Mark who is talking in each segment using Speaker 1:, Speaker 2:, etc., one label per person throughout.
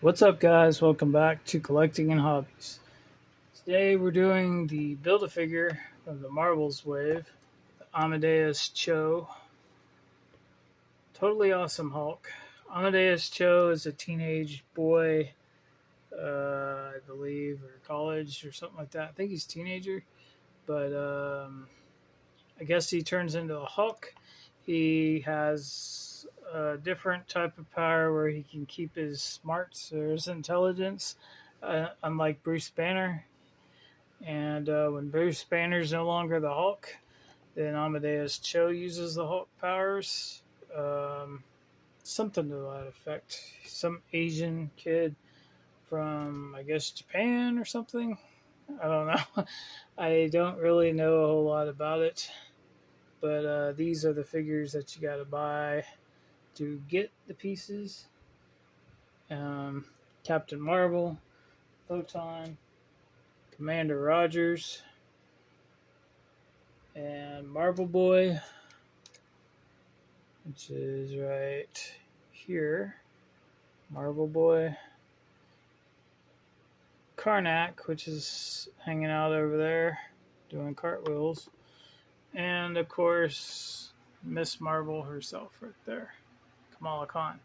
Speaker 1: What's up, guys? Welcome back to Collecting and Hobbies. Today we're doing the Build-A-Figure from the Marvels wave, the Amadeus Cho. Totally awesome Hulk. Amadeus Cho is a teenage boy, I believe, or college or something like that. I think he's a teenager, but I guess he turns into a Hulk. He has a different type of power where he can keep his smarts or his intelligence, unlike Bruce Banner. And when Bruce Banner's no longer the Hulk, then Amadeus Cho uses the Hulk powers. Something to that effect. Some Asian kid from, I guess, Japan or something. I don't know. I don't really know a whole lot about it. But these are the figures that you got to buy to get the pieces. Captain Marvel, Photon, Commander Rogers, and Marvel Boy, which is right here. Marvel Boy. Karnak, which is hanging out over there doing cartwheels. And, of course, Miss Marvel herself right there, Kamala Khan.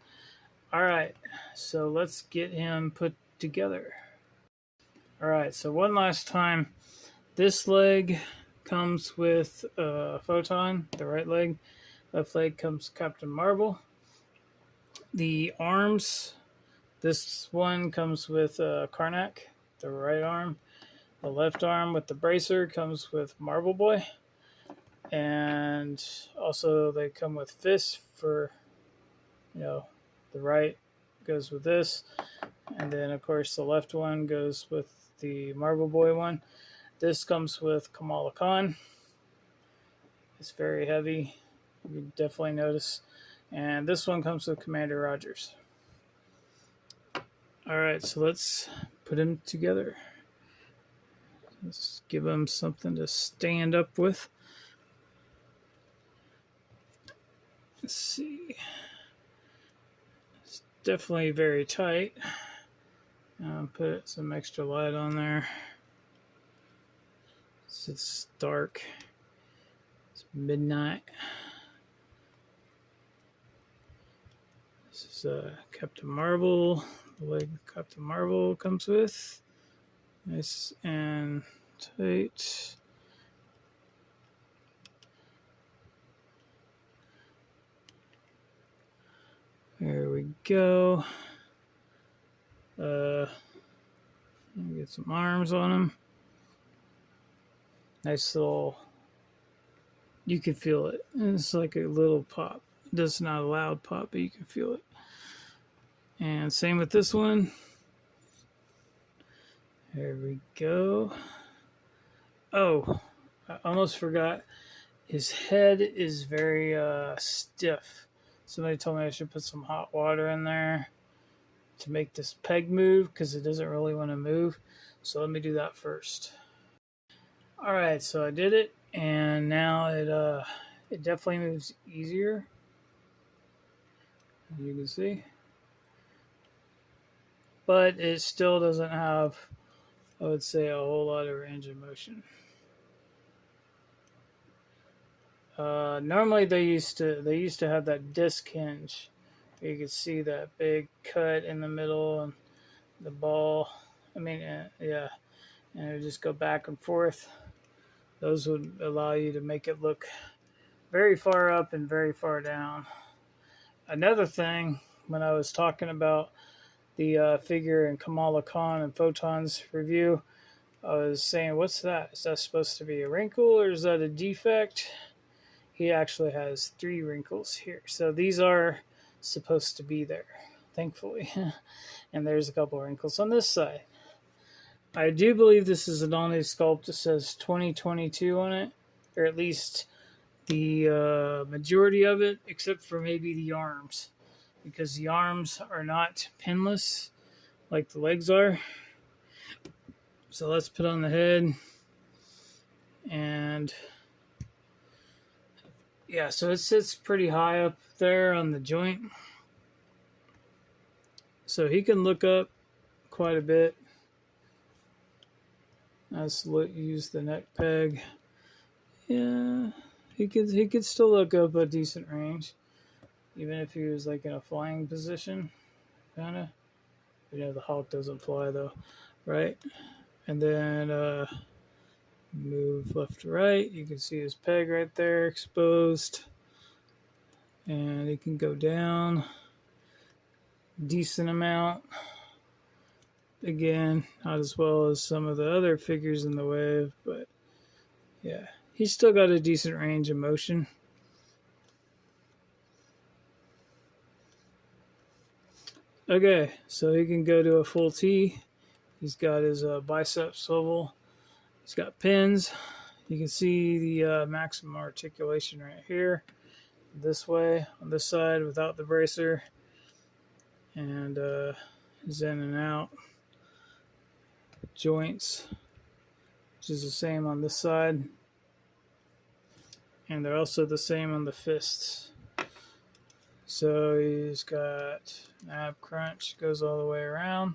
Speaker 1: All right, so let's get him put together. All right, so one last time. This leg comes with Photon, the right leg. Left leg comes Captain Marvel. The arms, this one comes with Karnak, the right arm. The left arm with the bracer comes with Marvel Boy. And also they come with fists for, the right goes with this. And then, of course, the left one goes with the Marvel Boy one. This comes with Kamala Khan. It's very heavy. You definitely notice. And this one comes with Commander Rogers. All right, so let's put him together. Let's give him something to stand up with. Let's see. It's definitely very tight. I'll put some extra light on there. It's dark. It's midnight. This is Captain Marvel. The leg Captain Marvel comes with. Nice and tight. There we go. Get some arms on him. Nice little. You can feel it. It's like a little pop. It's not a loud pop, but you can feel it. And same with this one. There we go. Oh, I almost forgot. His head is very stiff. Somebody told me I should put some hot water in there to make this peg move because it doesn't really want to move. So let me do that first. All right, so I did it, and now it definitely moves easier, as you can see. But it still doesn't have, I would say, a whole lot of range of motion. Normally they used to have that disc hinge. You could see that big cut in the middle and the ball. Yeah, and it would just go back and forth. Those would allow you to make it look very far up and very far down. Another thing, when I was talking about the figure in Kamala Khan and Photon's review, I was saying, what's that? Is that supposed to be a wrinkle or is that a defect? He actually has 3 wrinkles here. So these are supposed to be there, thankfully. And there's a couple of wrinkles on this side. I do believe this is an all-new sculpt that says 2022 on it, or at least the majority of it, except for maybe the arms, because the arms are not pinless like the legs are. So let's put on the head. And yeah, so it sits pretty high up there on the joint. So he can look up quite a bit. Let's use the neck peg. Yeah, he could still look up a decent range, even if he was like in a flying position, kind of. The hawk doesn't fly though, right? And then move left to right. You can see his peg right there exposed, and he can go down decent amount. Again, not as well as some of the other figures in the wave, but yeah, he's still got a decent range of motion. Okay, so he can go to a full T. He's got his bicep swivel. He's got pins. You can see the maximum articulation right here. This way, on this side, without the bracer. And his in and out joints, which is the same on this side. And they're also the same on the fists. So he's got an ab crunch, goes all the way around.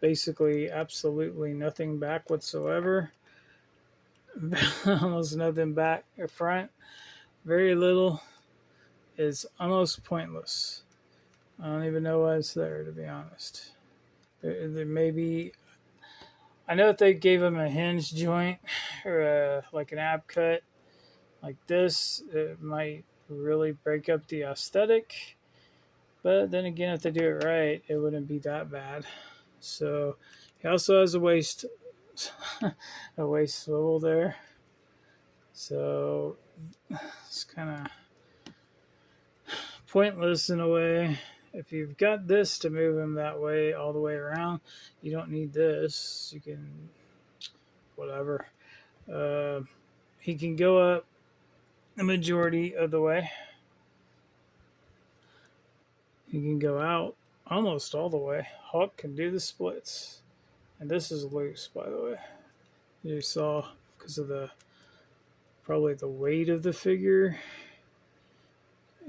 Speaker 1: Basically, absolutely nothing back whatsoever. Almost nothing back or front. Very little. It's almost pointless. I don't even know why it's there, to be honest. There may be. I know if they gave him a hinge joint or like an ab cut like this, it might really break up the aesthetic. But then again, if they do it right, it wouldn't be that bad. So he also has a waist swivel there. So it's kind of pointless in a way. If you've got this to move him that way all the way around, you don't need this. You can whatever. He can go up the majority of the way. He can go out almost all the way. Hawk can do the splits. And this is loose, by the way. You saw because of probably the weight of the figure.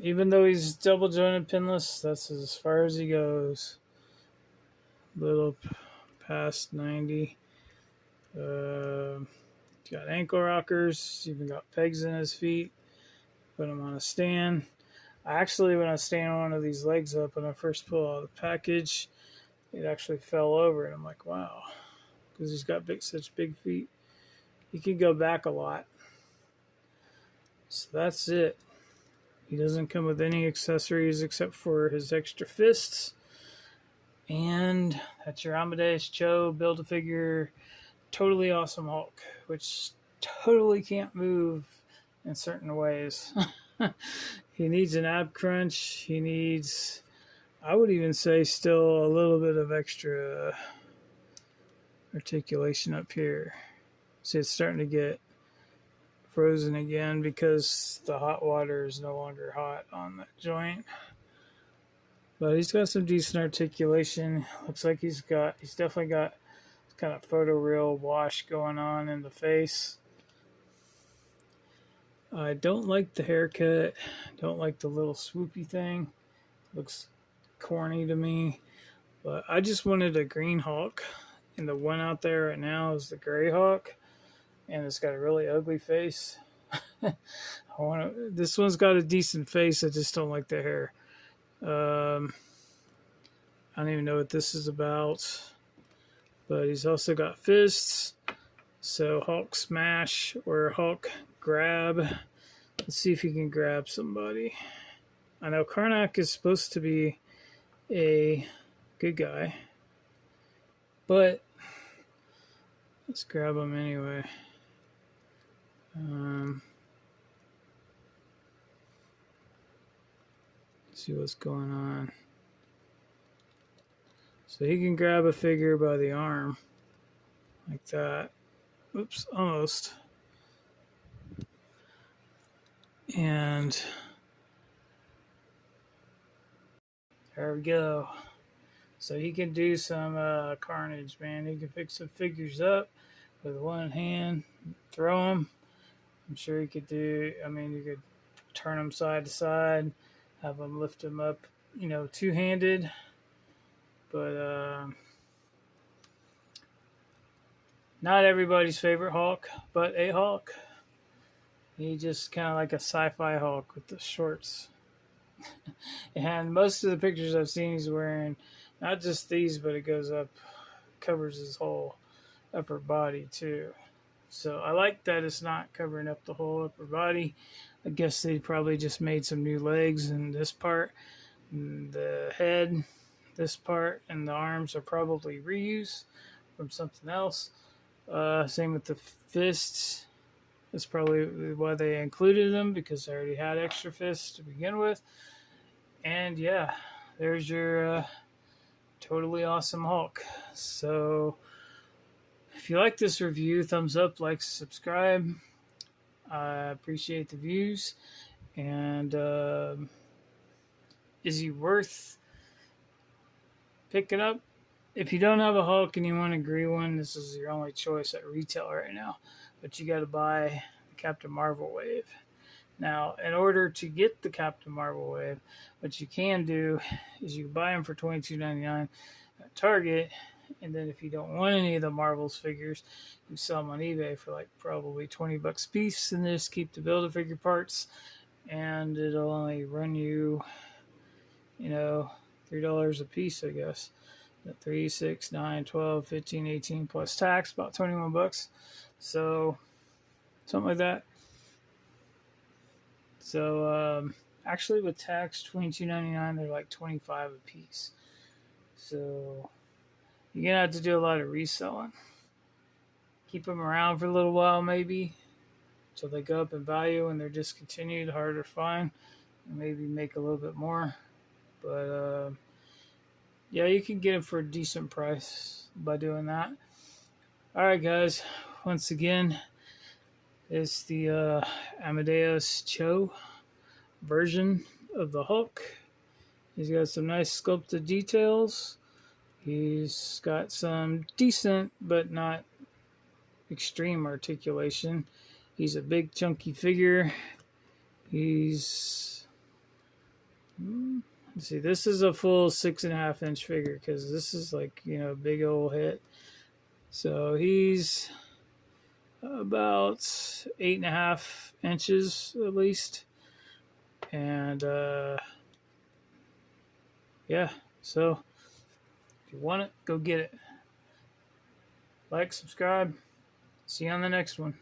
Speaker 1: Even though he's double jointed pinless, that's as far as he goes. Little past 90. Got ankle rockers. Even got pegs in his feet. Put him on a stand. Actually, when I stand one of these legs up when I first pull out the package, it actually fell over, and I'm like, wow, because he's got such big feet. He can go back a lot. So that's it. He doesn't come with any accessories except for his extra fists. And that's your Amadeus Cho Build-A-Figure totally awesome Hulk, which totally can't move in certain ways. He needs an ab crunch. He needs, I would even say, still a little bit of extra articulation up here. See, it's starting to get frozen again because the hot water is no longer hot on that joint. But he's got some decent articulation. Looks like he's definitely got kind of photoreal wash going on in the face. I don't like the haircut. Don't like the little swoopy thing. Looks corny to me. But I just wanted a green Hawk. And the one out there right now is the gray Hawk. And it's got a really ugly face. This one's got a decent face. I just don't like the hair. I don't even know what this is about. But he's also got fists. So Hulk smash or Hulk grab. Let's see if he can grab somebody. I know Karnak is supposed to be a good guy. But let's grab him anyway. See what's going on. So he can grab a figure by the arm like that. Oops, almost. And there we go. So he can do some carnage, man. He can pick some figures up with one hand, throw them. I'm sure he could do, you could turn them side to side, have them lift them up two-handed, but not everybody's favorite Hulk, but a Hulk. He just kind of like a sci-fi Hulk with the shorts. And most of the pictures I've seen, he's wearing not just these, but it goes up, covers his whole upper body too. So I like that it's not covering up the whole upper body. I guess they probably just made some new legs in this part. And the head, this part, and the arms are probably reused from something else. Same with the fists. That's probably why they included them, because they already had extra fists to begin with. And yeah, there's your totally awesome Hulk. So if you like this review, thumbs up, like, subscribe. I appreciate the views. And is he worth picking up? If you don't have a Hulk and you want a green one, this is your only choice at retail right now. But you got to buy the Captain Marvel wave. Now, in order to get the Captain Marvel wave, what you can do is you buy them for $22.99 at Target, and then if you don't want any of the Marvel's figures, you sell them on eBay for like probably $20 a piece, and just keep the Build-A-Figure parts, and it'll only run you, $3 a piece, I guess. 3, 6, 9, 12, 15, 18 plus tax, about $21. So, something like that. So, actually with tax, $22.99, they're like $25 a piece. So, you're going to have to do a lot of reselling. Keep them around for a little while, maybe, until they go up in value and they're discontinued, harder to find, and maybe make a little bit more. But, yeah, you can get them for a decent price by doing that. All right, guys. Once again, it's the Amadeus Cho version of the Hulk. He's got some nice sculpted details. He's got some decent but not extreme articulation. He's a big chunky figure. Let's see, this is a full 6.5 inch figure, because this is like, a big old hit. So he's about 8.5 inches at least. And yeah, so if you want it, go get it. Like, subscribe. See you on the next one.